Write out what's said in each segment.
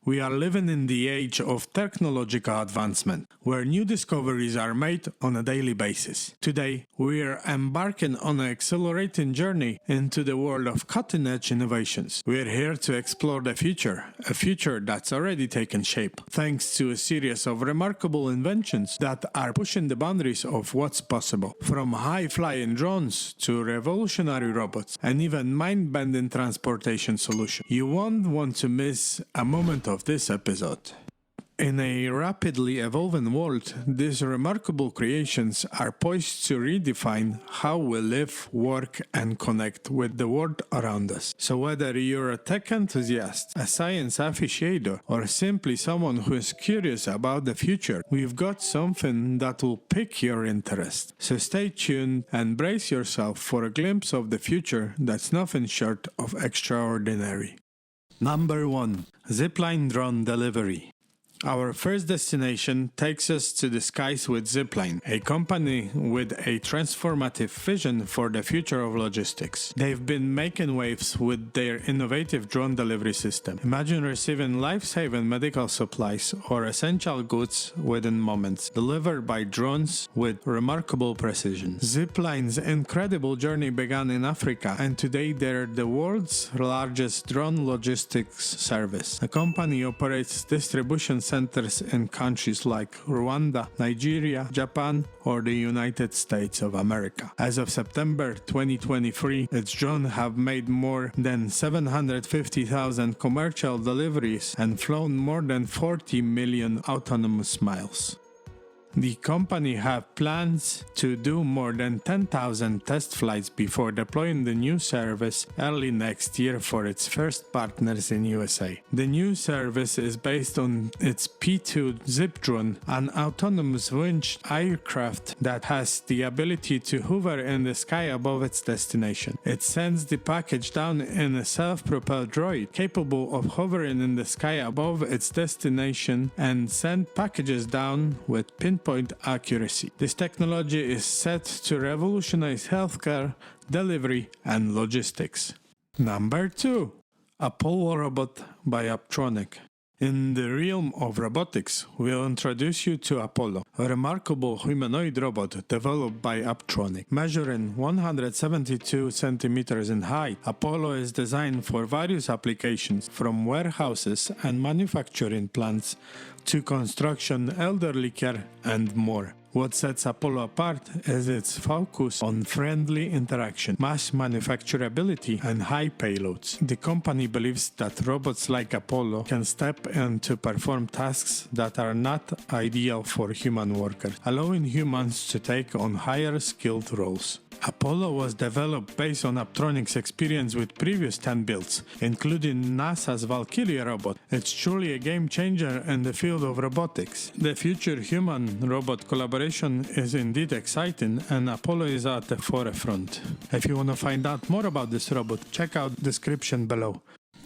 We are living in the age of technological advancement, where new discoveries are made on a daily basis. Today, we are embarking on an accelerating journey into the world of cutting-edge innovations. We are here to explore the future, a future that's already taken shape, thanks to a series of remarkable inventions that are pushing the boundaries of what's possible, from high-flying drones to revolutionary robots, and even mind-bending transportation solutions. You won't want to miss a moment of this episode. In a rapidly evolving world, these remarkable creations are poised to redefine how we live, work, and connect with the world around us. So whether you're a tech enthusiast, a science aficionado, or simply someone who is curious about the future, we've got something that will pique your interest. So stay tuned and brace yourself for a glimpse of the future that's nothing short of extraordinary. Number 1. Zipline Drone Delivery. Our first destination takes us to the skies with Zipline, a company with a transformative vision for the future of logistics. They've been making waves with their innovative drone delivery system. Imagine receiving life-saving medical supplies or essential goods within moments, delivered by drones with remarkable precision. Zipline's incredible journey began in Africa, and today they're the world's largest drone logistics service. The company operates distribution centers in countries like Rwanda, Nigeria, Japan, or the United States of America. As of September 2023, its drones have made more than 750,000 commercial deliveries and flown more than 40 million autonomous miles. The company have plans to do more than 10,000 test flights before deploying the new service early next year for its first partners in USA. The new service is based on its P2 Zip drone, an autonomous winged aircraft that has the ability to hover in the sky above its destination. It sends the package down in a self-propelled droid capable of hovering in the sky above its destination and send packages down with pinpoint accuracy. This technology is set to revolutionize healthcare, delivery, and logistics. Number 2. Apollo Robot by Apptronik. In the realm of robotics, we'll introduce you to Apollo, a remarkable humanoid robot developed by Apptronik. Measuring 172 centimeters in height, Apollo is designed for various applications, from warehouses and manufacturing plants to construction, elderly care, and more. What sets Apollo apart is its focus on friendly interaction, mass manufacturability, and high payloads. The company believes that robots like Apollo can step in to perform tasks that are not ideal for human workers, allowing humans to take on higher skilled roles. Apollo was developed based on Apptronik's experience with previous 10 builds, including NASA's Valkyrie robot. It's truly a game changer in the field of robotics. The future human-robot collaboration is indeed exciting, and Apollo is at the forefront. If you want to find out more about this robot, check out the description below.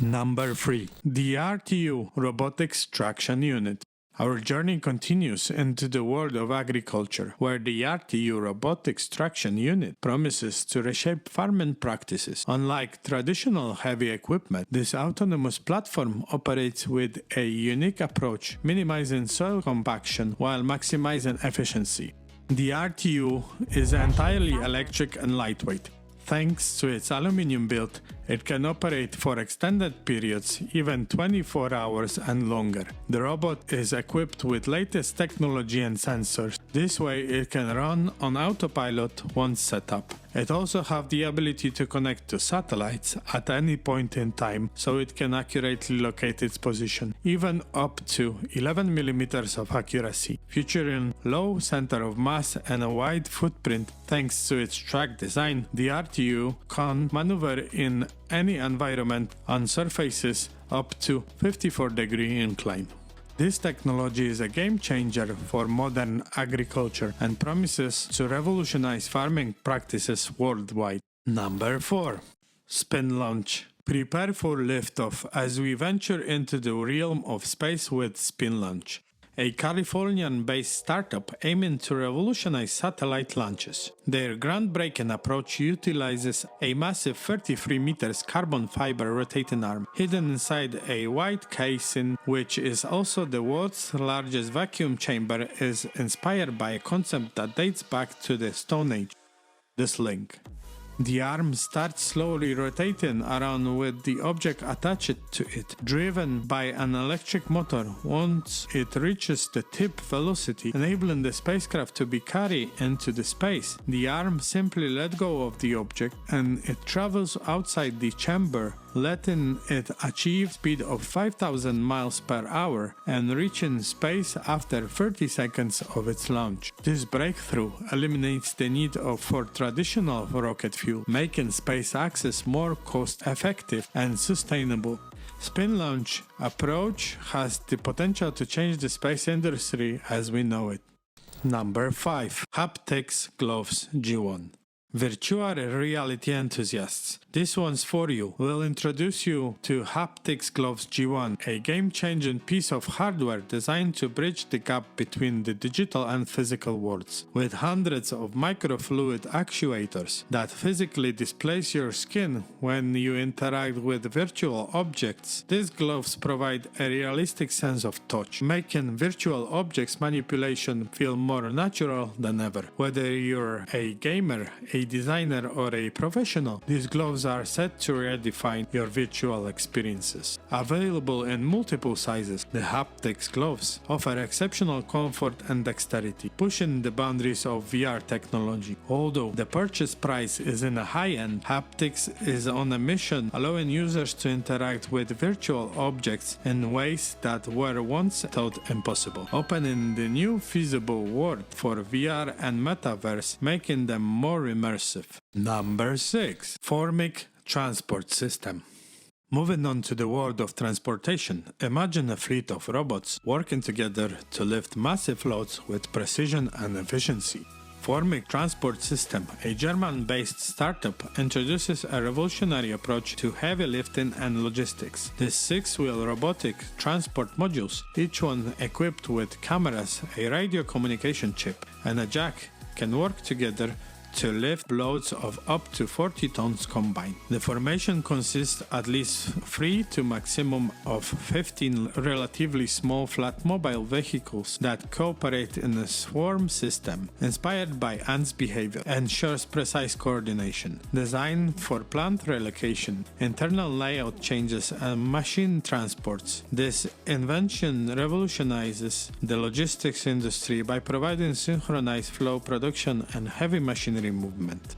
Number 3. The RTU Robotics Traction Unit. Our journey continues into the world of agriculture, where the RTU Robotics Traction Unit promises to reshape farming practices. Unlike traditional heavy equipment, this autonomous platform operates with a unique approach, minimizing soil compaction while maximizing efficiency. The RTU is entirely electric and lightweight. Thanks to its aluminum build, it can operate for extended periods, even 24 hours and longer. The robot is equipped with latest technology and sensors. This way it can run on autopilot once set up. It also has the ability to connect to satellites at any point in time, so it can accurately locate its position, even up to 11 millimeters of accuracy, featuring low center of mass and a wide footprint. Thanks to its track design, the RTU can maneuver in any environment on surfaces up to 54-degree incline. This technology is a game changer for modern agriculture and promises to revolutionize farming practices worldwide. Number 4. Spin Launch. Prepare for liftoff as we venture into the realm of space with Spin Launch. a Californian-based startup aiming to revolutionize satellite launches. Their groundbreaking approach utilizes a massive 33 meters carbon fiber rotating arm hidden inside a white casing, which is also the world's largest vacuum chamber, is inspired by a concept that dates back to the Stone Age: the sling. The arm starts slowly rotating around with the object attached to it, driven by an electric motor. Once it reaches the tip velocity, enabling the spacecraft to be carried into the space, the arm simply lets go of the object and it travels outside the chamber, letting it achieve speed of 5,000 miles per hour and reaching space after 30 seconds of its launch. This breakthrough eliminates the need for traditional rocket fuel, making space access more cost-effective and sustainable. Spin launch approach has the potential to change the space industry as we know it. Number 5. HaptX Gloves G1. Virtual reality enthusiasts, this one's for you. We'll introduce you to HaptX Gloves G1, a game-changing piece of hardware designed to bridge the gap between the digital and physical worlds. With hundreds of microfluid actuators that physically displace your skin when you interact with virtual objects, these gloves provide a realistic sense of touch, making virtual objects manipulation feel more natural than ever. Whether you're a gamer, a designer, or a professional, these gloves are set to redefine your virtual experiences. Available in multiple sizes, the HaptX gloves offer exceptional comfort and dexterity, pushing the boundaries of VR technology. Although the purchase price is in a high end, HaptX is on a mission allowing users to interact with virtual objects in ways that were once thought impossible, opening the new feasible world for VR and metaverse, making them more immersive. Number 6. FORMIC Transportsysteme. Moving on to the world of transportation, imagine a fleet of robots working together to lift massive loads with precision and efficiency. FORMIC Transportsysteme, a German-based startup, introduces a revolutionary approach to heavy lifting and logistics. These 6-wheel robotic transport modules, each one equipped with cameras, a radio communication chip, and a jack, can work together to lift loads of up to 40 tons combined. The formation consists at least 3 to maximum of 15 relatively small flat mobile vehicles that cooperate in a swarm system inspired by ants' behavior, ensures precise coordination, designed for plant relocation, internal layout changes, and machine transports. This invention revolutionizes the logistics industry by providing synchronized flow production and heavy machinery movement.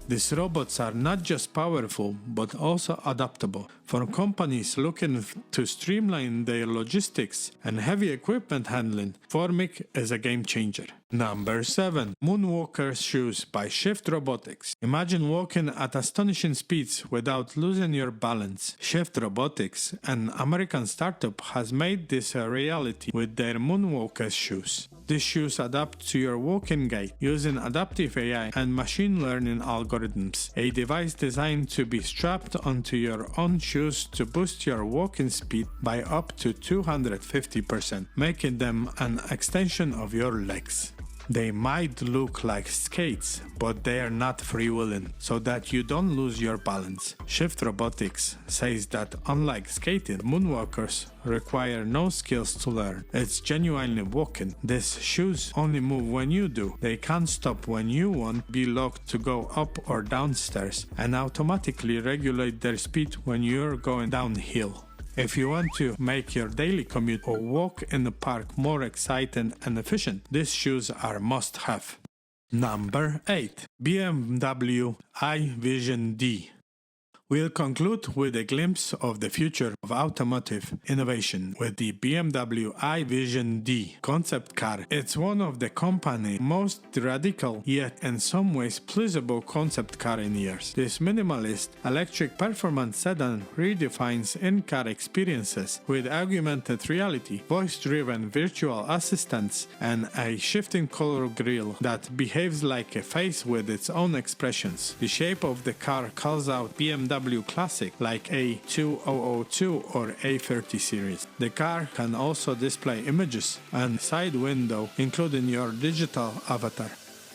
These robots are not just powerful, but also adaptable. For companies looking to streamline their logistics and heavy equipment handling, FORMIC is a game changer. Number 7. Moonwalkers shoes by Shift Robotics. Imagine walking at astonishing speeds without losing your balance. Shift Robotics, an American startup, has made this a reality with their Moonwalkers shoes. These shoes adapt to your walking gait using adaptive AI and machine learning algorithms, a device designed to be strapped onto your own shoes to boost your walking speed by up to 250%, making them an extension of your legs. They might look like skates, but they are not freewheeling, so that you don't lose your balance. Shift Robotics says that unlike skating, Moonwalkers require no skills to learn. It's genuinely walking. These shoes only move when you do. They can't stop when you want, be locked to go up or downstairs, and automatically regulate their speed when you're going downhill. If you want to make your daily commute or walk in the park more exciting and efficient, these shoes are must-have. Number 8. BMW Vision DEE. We'll conclude with a glimpse of the future of automotive innovation with the BMW Vision DEE concept car. It's one of the company's most radical yet in some ways pleasable concept car in years. This minimalist electric performance sedan redefines in-car experiences with augmented reality, voice-driven virtual assistants, and a shifting color grille that behaves like a face with its own expressions. The shape of the car calls out BMW BMW Classic like A2002 or A30 series. The car can also display images and side window, including your digital avatar.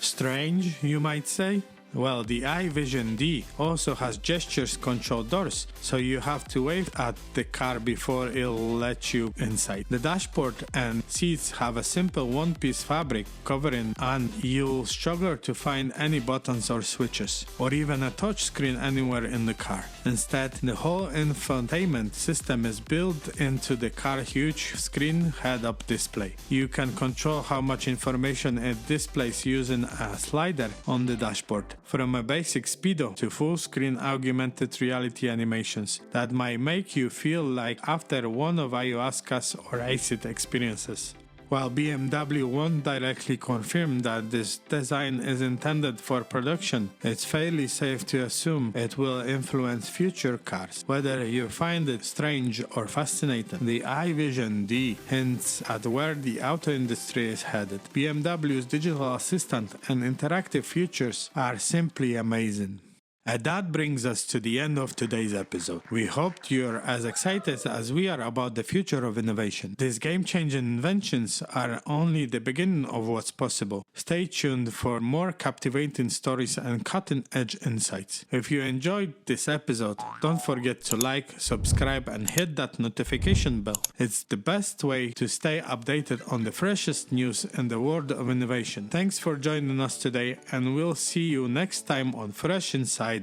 Strange, you might say? Well, the Vision DEE also has gestures control doors, so you have to wave at the car before it'll let you inside. The dashboard and seats have a simple one-piece fabric covering, and you'll struggle to find any buttons or switches, or even a touchscreen anywhere in the car. Instead, the whole infotainment system is built into the car's huge screen head-up display. You can control how much information it displays using a slider on the dashboard, from a basic speedo to full-screen augmented reality animations that might make you feel like after one of ayahuasca's or acid experiences. While BMW won't directly confirm that this design is intended for production, it's fairly safe to assume it will influence future cars. Whether you find it strange or fascinating, the Vision DEE hints at where the auto industry is headed. BMW's digital assistant and interactive features are simply amazing. And that brings us to the end of today's episode. We hope you're as excited as we are about the future of innovation. These game-changing inventions are only the beginning of what's possible. Stay tuned for more captivating stories and cutting-edge insights. If you enjoyed this episode, don't forget to like, subscribe, and hit that notification bell. It's the best way to stay updated on the freshest news in the world of innovation. Thanks for joining us today, and we'll see you next time on Fresh Insider.